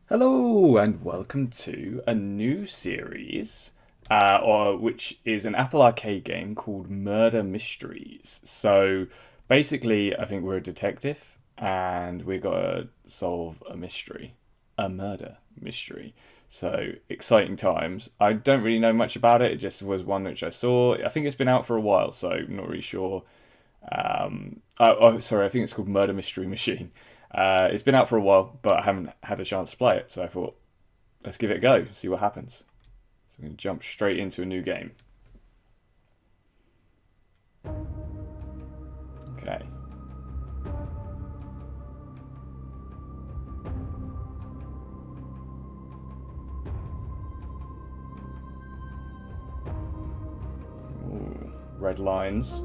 Hello and welcome to a new series, which is an Apple Arcade game called Murder Mysteries. So basically, I think we're a detective and we got to solve a mystery, a murder mystery. So exciting times. I don't really know much about it. It just was one which I saw. I think it's been out for a while, so I'm not really sure. Sorry, I think it's called Murder Mystery Machine. It's been out for a while, but I haven't had a chance to play it, so I thought, let's give it a go, see what happens. So I'm going to jump straight into a new game. Okay. Ooh, red lines.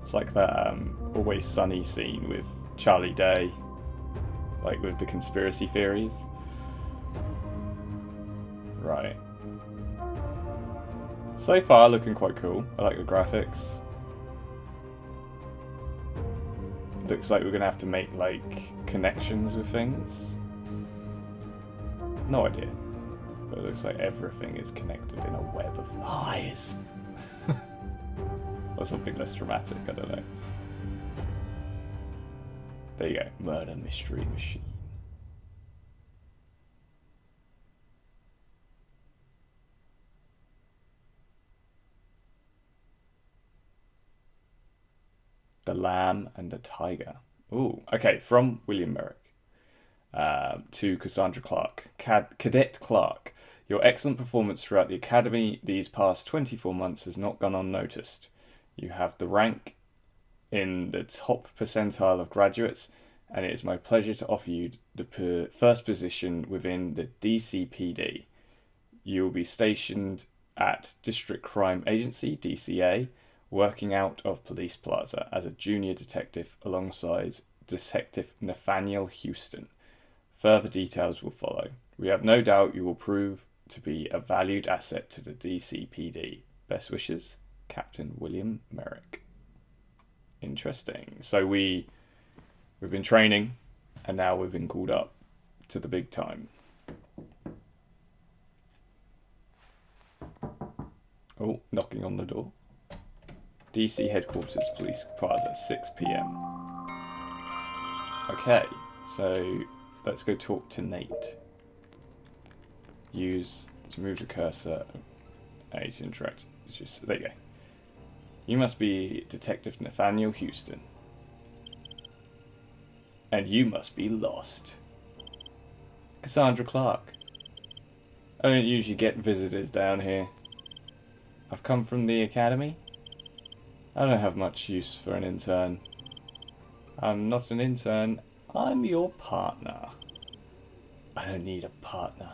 It's like that Always Sunny scene with Charlie Day, like with the conspiracy theories. Right. So far, looking quite cool. I like the graphics. Looks like we're gonna have to make like connections with things. No idea. But it looks like everything is connected in a web of lies. Or something less dramatic, I don't know. There you go. Murder Mystery Machine. The Lamb and the Tiger. Ooh, okay. From William Merrick to Cassandra Clark. Cadet Clark. Your excellent performance throughout the academy these past 24 months has not gone unnoticed. You have the rank in the top percentile of graduates, and it is my pleasure to offer you the first position within the DCPD. You will be stationed at District Crime Agency, DCA, working out of Police Plaza as a junior detective alongside Detective Nathaniel Houston. Further details will follow. We have no doubt you will prove to be a valued asset to the DCPD. Best wishes, Captain William Merrick. Interesting. So we've been training, and now we've been called up to the big time. Oh, knocking on the door. DC headquarters, Police Plaza, 6 p.m. Okay, so let's go talk to Nate. Use to move the cursor. A to interact. It's just there you go. You must be Detective Nathaniel Houston. And you must be lost. Cassandra Clark. I don't usually get visitors down here. I've come from the academy. I don't have much use for an intern. I'm not an intern. I'm your partner. I don't need a partner.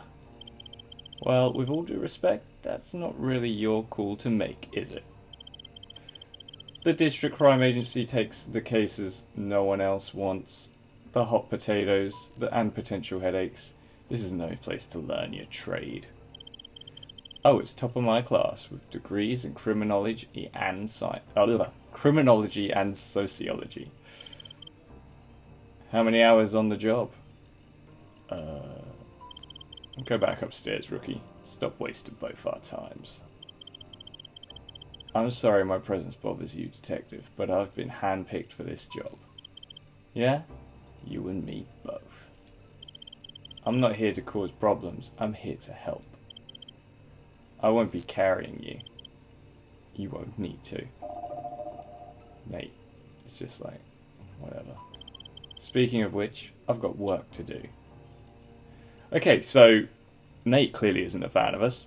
Well, with all due respect, that's not really your call to make, is it? The District Crime Agency takes the cases no one else wants. The hot potatoes, and potential headaches. This is no place to learn your trade. Oh, it's top of my class with degrees in criminology and criminology and sociology. How many hours on the job? Go back upstairs, rookie. Stop wasting both our times. I'm sorry my presence bothers you, detective, but I've been handpicked for this job. Yeah? You and me both. I'm not here to cause problems, I'm here to help. I won't be carrying you. You won't need to. Nate, it's just like, whatever. Speaking of which, I've got work to do. Okay, so Nate clearly isn't a fan of us.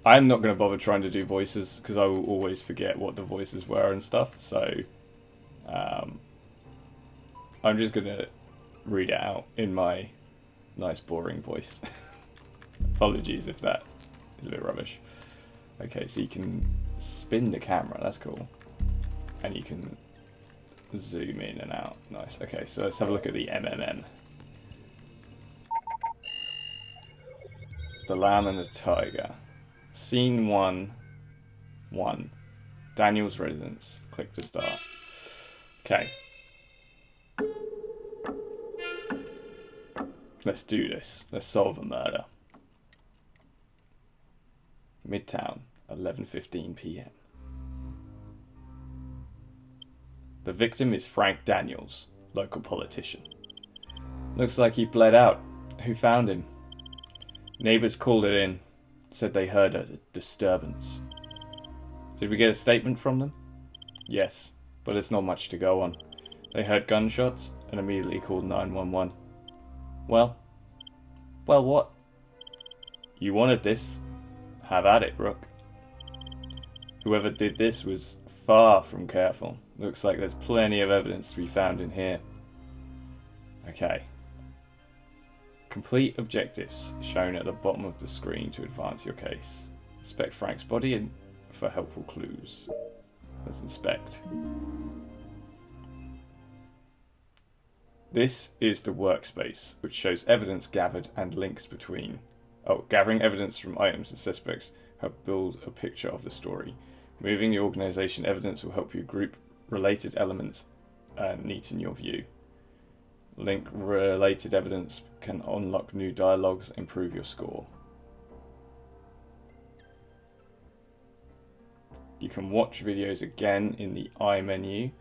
I'm not going to bother trying to do voices because I will always forget what the voices were and stuff. So I'm just going to read it out in my nice boring voice. Apologies if that is a bit rubbish. Okay, so you can spin the camera. That's cool. And you can zoom in and out. Nice. Okay, so let's have a look at the MMM. The Lamb and the Tiger. Scene 1. 1. Daniel's residence. Click to start. Okay. Let's do this. Let's solve a murder. Midtown, 11:15 p.m. The victim is Frank Daniels, local politician. Looks like he bled out. Who found him? Neighbours called it in. Said they heard a disturbance. Did we get a statement from them? Yes, but it's not much to go on. They heard gunshots and immediately called 911. Well, what? You wanted this. Have at it, Rook. Whoever did this was far from careful. Looks like there's plenty of evidence to be found in here. Okay. Complete objectives shown at the bottom of the screen to advance your case. Inspect Frank's body and for helpful clues. Let's inspect. This is the workspace, which shows evidence gathered and links between. Gathering evidence from items and suspects help build a picture of the story. Moving the organization evidence will help you group related elements and neaten your view. Link related evidence can unlock new dialogues, improve your score. You can watch videos again in the I menu.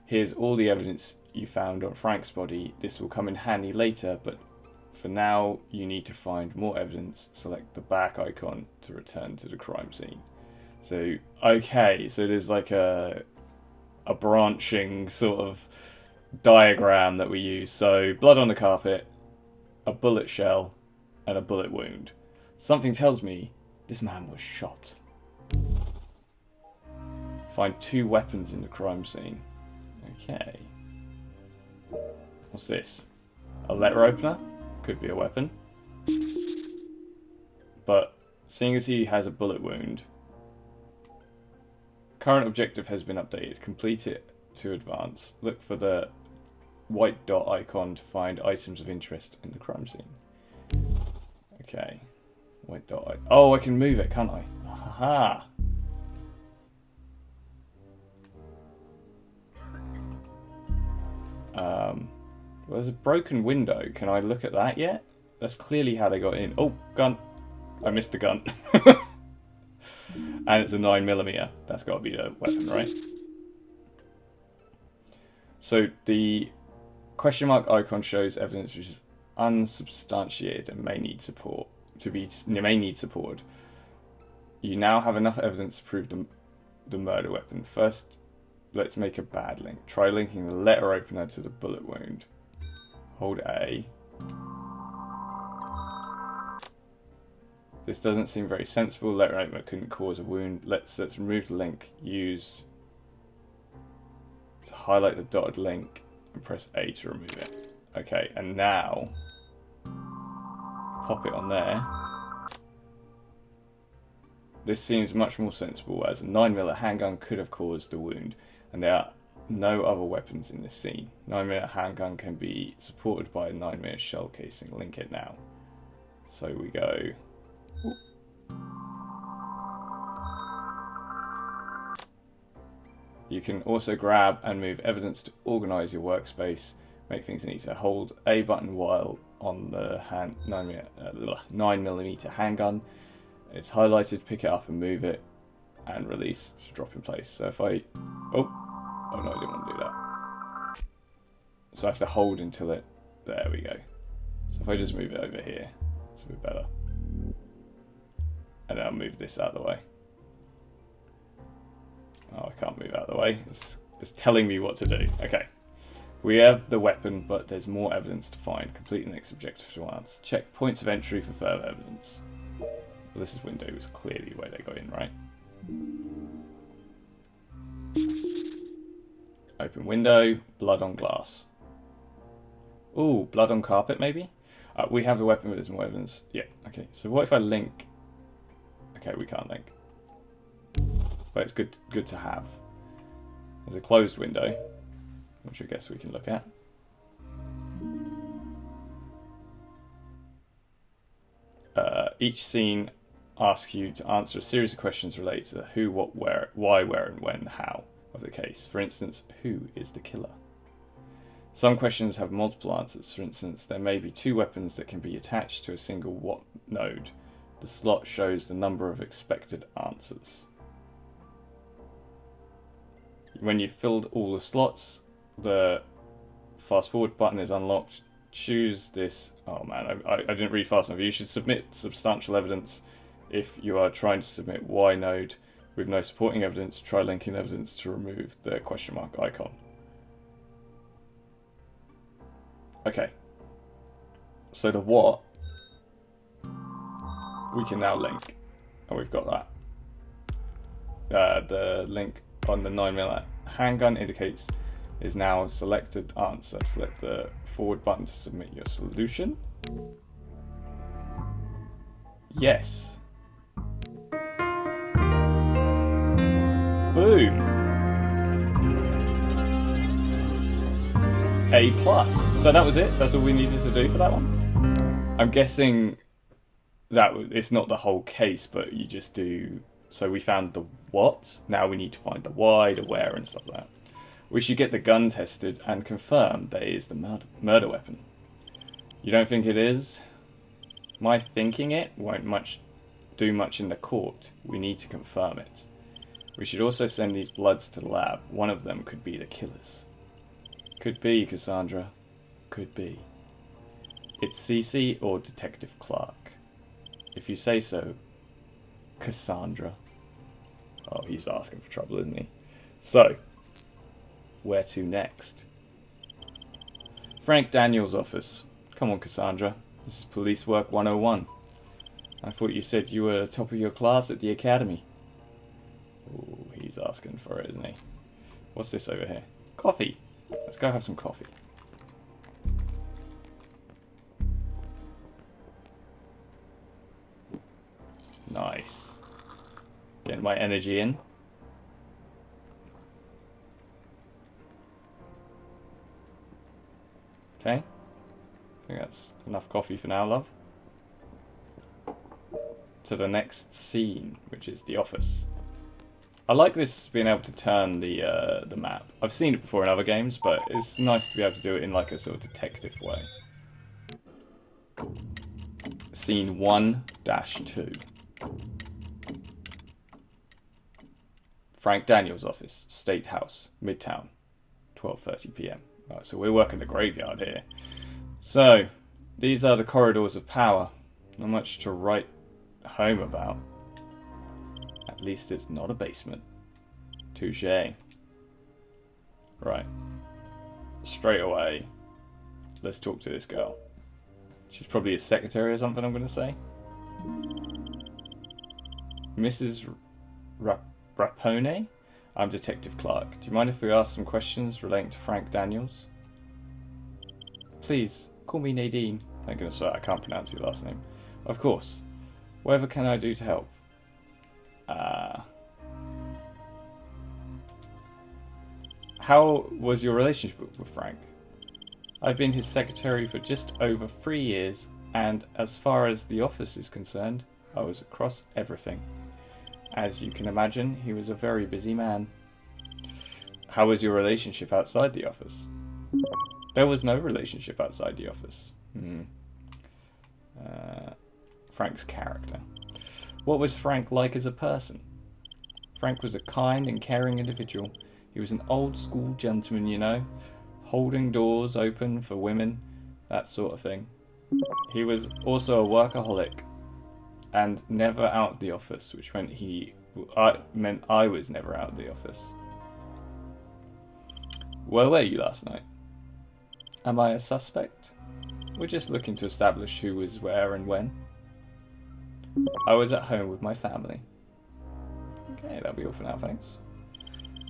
Here's all the evidence you found on Frank's body. This will come in handy later, but for now you need to find more evidence. Select the back icon to return to the crime scene. So, okay, so there's like a branching sort of diagram that we use. So, blood on the carpet, a bullet shell, and a bullet wound. Something tells me this man was shot. Find 2 weapons in the crime scene. Okay. What's this? A letter opener? Could be a weapon. But seeing as he has a bullet wound, current objective has been updated. Complete it to advance. Look for the white dot icon to find items of interest in the crime scene. Okay. White dot. Oh, I can move it, can't I? Aha! Well, there's a broken window. Can I look at that yet? That's clearly how they got in. Oh, gun. I missed the gun. And it's a 9mm. That's got to be the weapon, right? So the question mark icon shows evidence which is unsubstantiated and may need support. You now have enough evidence to prove the murder weapon. First, let's make a bad link. Try linking the letter opener to the bullet wound. Hold A. This doesn't seem very sensible. Letter opener couldn't cause a wound. Let's remove the link. Use to highlight the dotted link and press A to remove it. Okay, and now pop it on there. This seems much more sensible, as a 9mm handgun could have caused the wound, and there are no other weapons in this scene. 9mm handgun can be supported by a 9mm shell casing. Link it now. So we go. You can also grab and move evidence to organize your workspace, make things neater. Hold A button while on the 9mm handgun. It's highlighted, pick it up and move it, and release to drop in place. So if I... Oh no, I didn't want to do that. So I have to hold until it... There we go. So if I just move it over here, it's a bit better. And then I'll move this out of the way. Oh, I can't move out of the way. It's telling me what to do. Okay. We have the weapon, but there's more evidence to find. Complete the next objective to answer. Check points of entry for further evidence. Well, this is window was clearly where they got in, right? Open window, blood on glass. Ooh, blood on carpet maybe? We have the weapon, but there's more evidence. Yeah, okay. So what if I link? Okay, we can't link. But it's good to have. There's a closed window, which I guess we can look at. Each scene asks you to answer a series of questions related to the who, what, where, why, where, and when, how of the case. For instance, who is the killer? Some questions have multiple answers. For instance, there may be 2 weapons that can be attached to a single what node. The slot shows the number of expected answers. When you've filled all the slots, the fast forward button is unlocked. Choose this. Oh man, I didn't read fast enough. You should submit substantial evidence if you are trying to submit Y node with no supporting evidence. Try linking evidence to remove the question mark icon. Okay. So the what we can now link, and we've got that. The link on the 9mm handgun indicates is now selected answer. Select the forward button to submit your solution. Yes. Boom. A+. So that was it? That's all we needed to do for that one? I'm guessing that it's not the whole case, but you just do... So we found the what, now we need to find the why, the where, and stuff like that. We should get the gun tested and confirm that it is the murder weapon. You don't think it is? My thinking it won't do much in the court. We need to confirm it. We should also send these bloods to the lab. One of them could be the killer's. Could be, Cassandra. Could be. It's Cece or Detective Clark. If you say so, Cassandra. Oh, he's asking for trouble, isn't he? So, where to next? Frank Daniels' office. Come on, Cassandra. This is Police Work 101. I thought you said you were top of your class at the academy. Oh, he's asking for it, isn't he? What's this over here? Coffee. Let's go have some coffee. Nice. Getting my energy in. Okay. I think that's enough coffee for now, love. To the next scene, which is the office. I like this being able to turn the map. I've seen it before in other games, but it's nice to be able to do it in like a sort of detective way. Scene 1-2. Frank Daniels' office, State House, Midtown, 12:30 p.m. Right, so we're working the graveyard here. So, these are the corridors of power. Not much to write home about. At least it's not a basement. Touché. Right. Straight away, let's talk to this girl. She's probably a secretary or something, I'm going to say. Mrs. Rapone? I'm Detective Clark. Do you mind if we ask some questions relating to Frank Daniels? Please, call me Nadine. I'm going to swear, I can't pronounce your last name. Of course. Whatever can I do to help? How was your relationship with Frank? I've been his secretary for just over 3 years, and as far as the office is concerned, I was across everything. As you can imagine, he was a very busy man. How was your relationship outside the office? There was no relationship outside the office. Frank's character. What was Frank like as a person? Frank was a kind and caring individual. He was an old school gentleman, you know, holding doors open for women, that sort of thing. He was also a workaholic and never out of the office, which meant I was never out of the office. Where were you last night? Am I a suspect? We're just looking to establish who was where and when. I was at home with my family. Okay, that'll be all for now, thanks.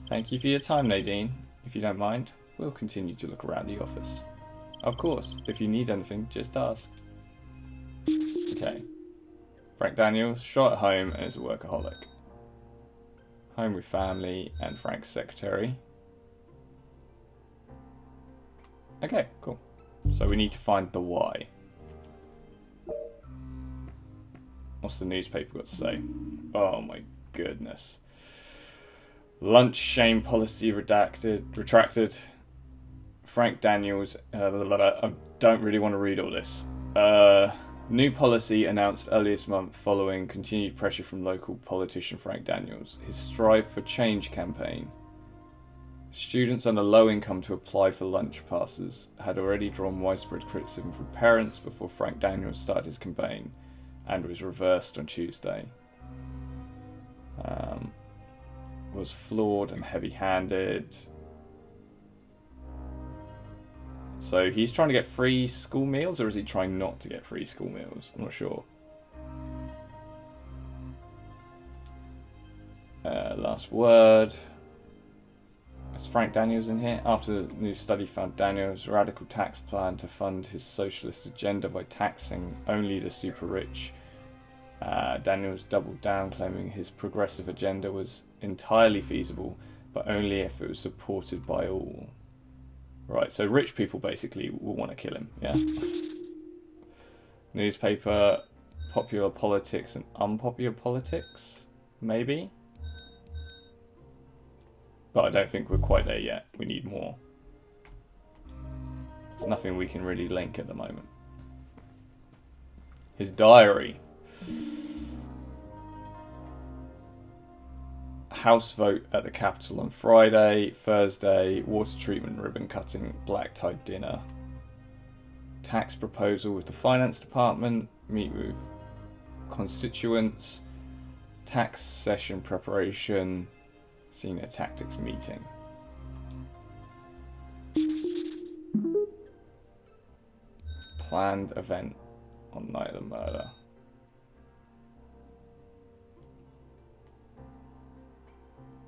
Thank you for your time, Nadine. If you don't mind, we'll continue to look around the office. Of course, if you need anything, just ask. Okay. Frank Daniels, shot at home and is a workaholic. Home with family and Frank's secretary. Okay, cool. So we need to find the why. What's the newspaper got to say? Oh my goodness. Lunch shame policy retracted. Frank Daniels. I don't really want to read all this. New policy announced earlier this month following continued pressure from local politician Frank Daniels. His Strive for Change campaign. Students on a low income to apply for lunch passes had already drawn widespread criticism from parents before Frank Daniels started his campaign, and was reversed on Tuesday. Was flawed and heavy-handed. So he's trying to get free school meals, or is he trying not to get free school meals? I'm not sure. Last word. Is Frank Daniels in here? After the new study found Daniels' radical tax plan to fund his socialist agenda by taxing only the super rich. Daniels doubled down, claiming his progressive agenda was entirely feasible, but only if it was supported by all. Right, so rich people basically will want to kill him, yeah? Newspaper, popular politics and unpopular politics, maybe? But I don't think we're quite there yet. We need more. There's nothing we can really link at the moment. His diary. House vote at the Capitol on Friday. Thursday, water treatment ribbon cutting, black tie dinner. Tax proposal with the Finance Department. Meet with constituents. Tax session preparation. Senior tactics meeting. Planned event on night of the murder.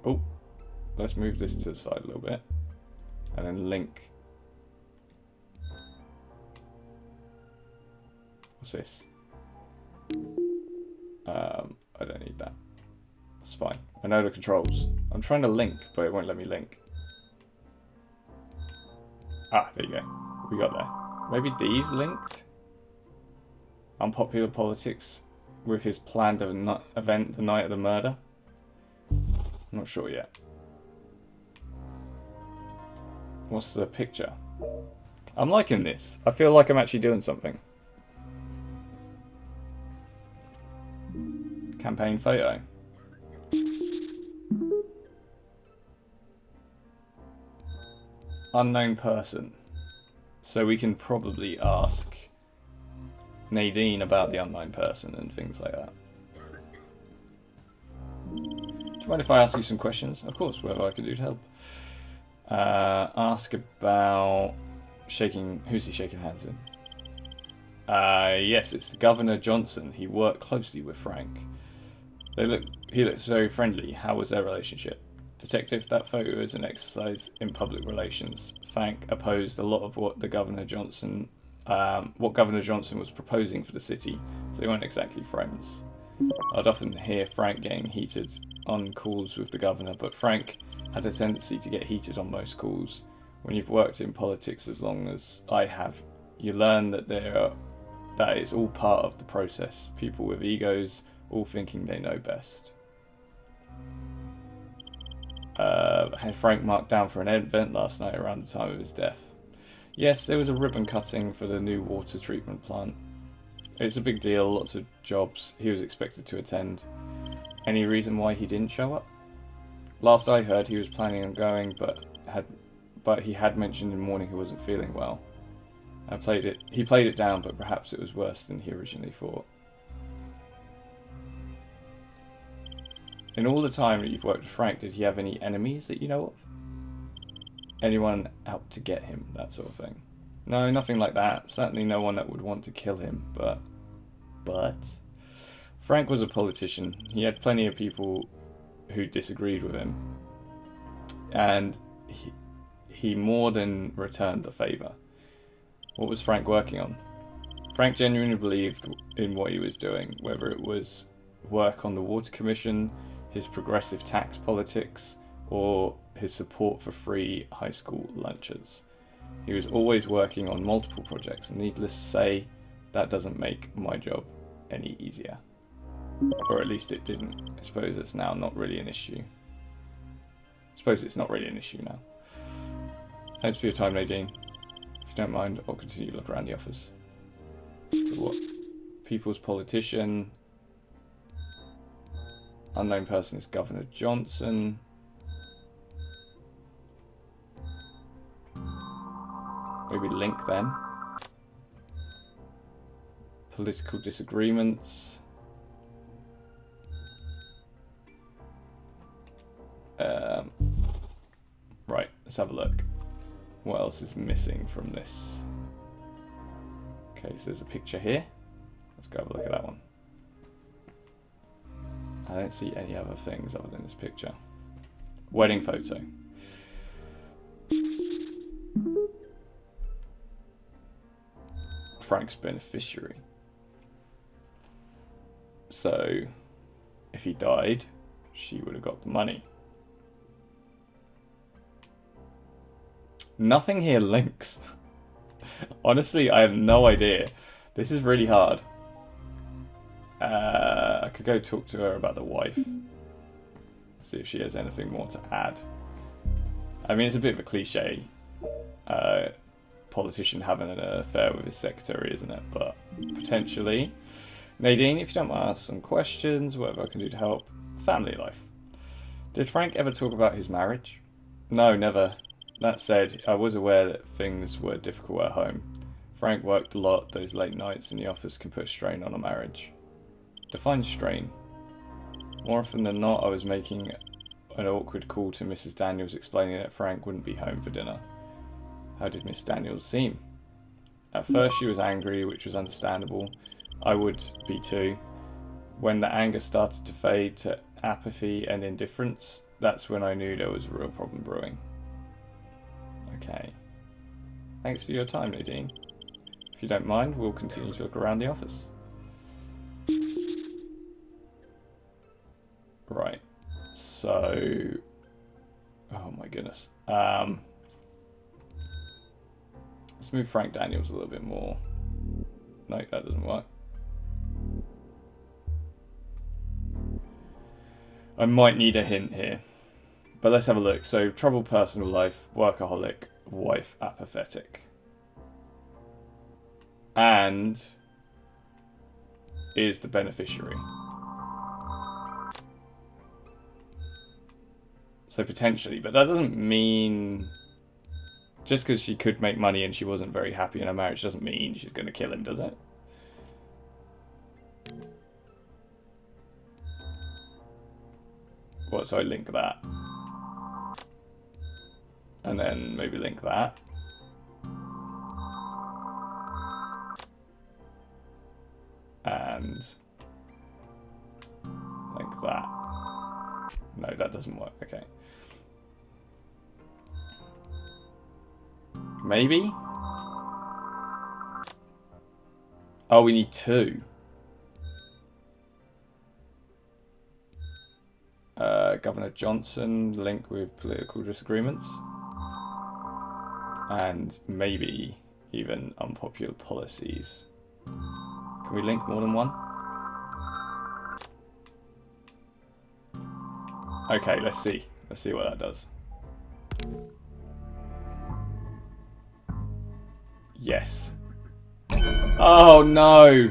Oh, let's move this to the side a little bit. And then link. What's this? I don't need that. That's fine. I know the controls. I'm trying to link, but it won't let me link. Ah, there you go. We got there. Maybe these linked? Unpopular politics with his planned event the night of the murder? I'm not sure yet. What's the picture? I'm liking this. I feel like I'm actually doing something. Campaign photo. Unknown person. So we can probably ask Nadine about the unknown person and things like that. Do you mind if I ask you some questions? Of course, whatever I can do to help. Ask about who's he shaking hands in? Yes, it's Governor Johnson. He worked closely with Frank. He looks very friendly. How was their relationship? Detective, that photo is an exercise in public relations. Frank opposed a lot of what Governor Johnson was proposing for the city, so they weren't exactly friends. I'd often hear Frank getting heated on calls with the governor, but Frank had a tendency to get heated on most calls. When you've worked in politics as long as I have, you learn that it's all part of the process. People with egos, all thinking they know best. Had Frank marked down for an event last night around the time of his death. Yes, there was a ribbon cutting for the new water treatment plant. It's a big deal, lots of jobs. He was expected to attend. Any reason why he didn't show up? Last I heard, he was planning on going, but he had mentioned in the morning he wasn't feeling well. He played it down, but perhaps it was worse than he originally thought. In all the time that you've worked with Frank, did he have any enemies that you know of? Anyone out to get him, that sort of thing? No, nothing like that. Certainly no one that would want to kill him, but Frank was a politician. He had plenty of people who disagreed with him, and he more than returned the favour. What was Frank working on? Frank genuinely believed in what he was doing, whether it was work on the Water Commission, his progressive tax politics, or his support for free high school lunches. He was always working on multiple projects, and needless to say, that doesn't make my job any easier. Or at least it didn't. I suppose it's now not really an issue. now. Thanks for your time, Nadine. If you don't mind, I'll continue to look around the office. So what? People's politician. Unknown person is Governor Johnson. Maybe link them. Political disagreements. Right, let's have a look. What else is missing from this? Okay, so there's a picture here. Let's go have a look at that one. I don't see any other things other than this picture. Wedding photo. Frank's beneficiary. So, if he died, she would have got the money. Nothing here links. Honestly, I have no idea. This is really hard. I could go talk to her about the wife. See if she has anything more to add. I mean, it's a bit of a cliche. Politician having an affair with his secretary, isn't it? But potentially. Nadine, if you don't mind, ask some questions, whatever I can do to help. Family life. Did Frank ever talk about his marriage? No, never. That said, I was aware that things were difficult at home. Frank worked a lot. Those late nights in the office can put strain on a marriage. Define strain. More often than not, I was making an awkward call to Mrs. Daniels explaining that Frank wouldn't be home for dinner. How did Miss Daniels seem? At first she was angry, which was understandable. I would be too. When the anger started to fade to apathy and indifference, that's when I knew there was a real problem brewing. Okay. Thanks for your time, Nadine. If you don't mind, we'll continue to look around the office. Right. So... Oh my goodness. Let's move Frank Daniels a little bit more. No, that doesn't work. I might need a hint here. But let's have a look. So, troubled personal life, workaholic, wife apathetic. And is the beneficiary. So potentially, but that doesn't mean... Just because she could make money and she wasn't very happy in her marriage doesn't mean she's going to kill him, does it? What, so I link that. And then maybe link that. And link that. No, that doesn't work. Okay. Maybe? Oh, we need two. Governor Johnson, link with political disagreements. And maybe even unpopular policies. Can we link more than one? Okay, let's see. Let's see what that does. Yes. Oh no!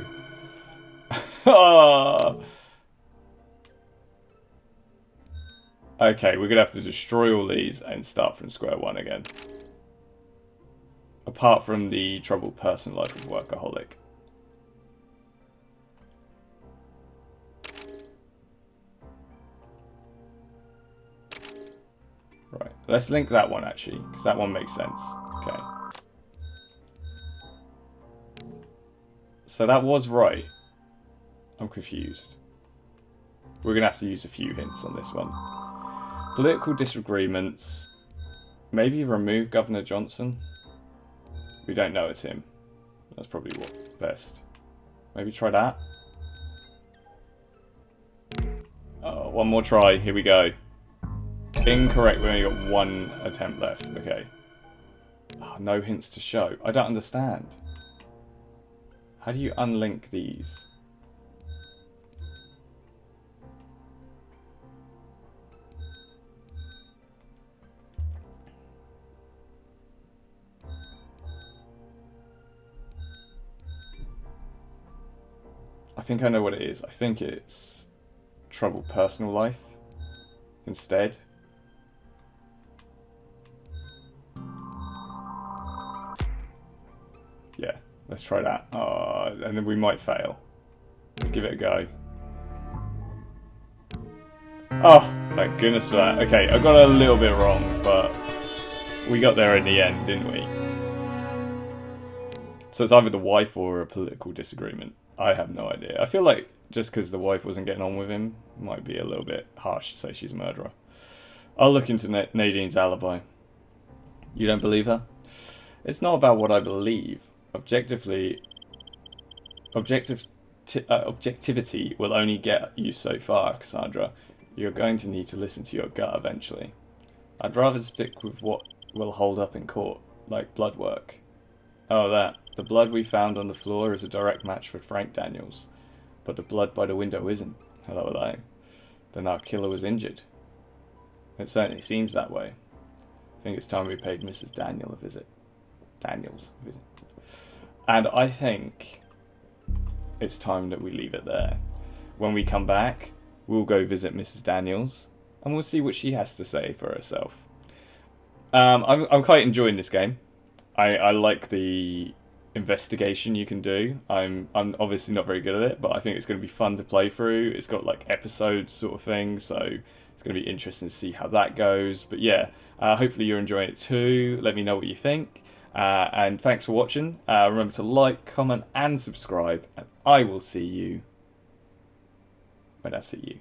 Oh. Okay, we're gonna have to destroy all these and start from square one again. Apart from the troubled person life of workaholic. Right, let's link that one actually, because that one makes sense. Okay. So that was right. I'm confused. We're going to have to use a few hints on this one. Political disagreements. Maybe remove Governor Johnson. We don't know it's him. That's probably what best. Maybe try that. Oh, one more try. Here we go. Incorrect. We only got one attempt left. Okay. Oh, no hints to show. I don't understand. How do you unlink these? I think I know what it is. I think it's troubled personal life instead. Yeah, let's try that. And then we might fail. Let's give it a go. Oh, thank goodness for that. Okay, I got it a little bit wrong, but we got there in the end, didn't we? So it's either the wife or a political disagreement. I have no idea. I feel like just because the wife wasn't getting on with him might be a little bit harsh to say she's a murderer. I'll look into Nadine's alibi. You don't believe her? It's not about what I believe. Objectivity will only get you so far, Cassandra. You're going to need to listen to your gut eventually. I'd rather stick with what will hold up in court, like blood work. Oh, that. The blood we found on the floor is a direct match for Frank Daniels. But the blood by the window isn't. Hello. Then our killer was injured. It certainly seems that way. I think it's time we paid Mrs. Daniels a visit. And I think it's time that we leave it there. When we come back, we'll go visit Mrs. Daniels and we'll see what she has to say for herself. I'm quite enjoying this game. I like the investigation you can do. I'm obviously not very good at it, but I think it's going to be fun to play through. It's got like episodes sort of thing, so it's going to be interesting to see how that goes. But yeah, hopefully you're enjoying it too. Let me know what you think. And thanks for watching. Remember to like, comment and subscribe, and I will see you when I see you.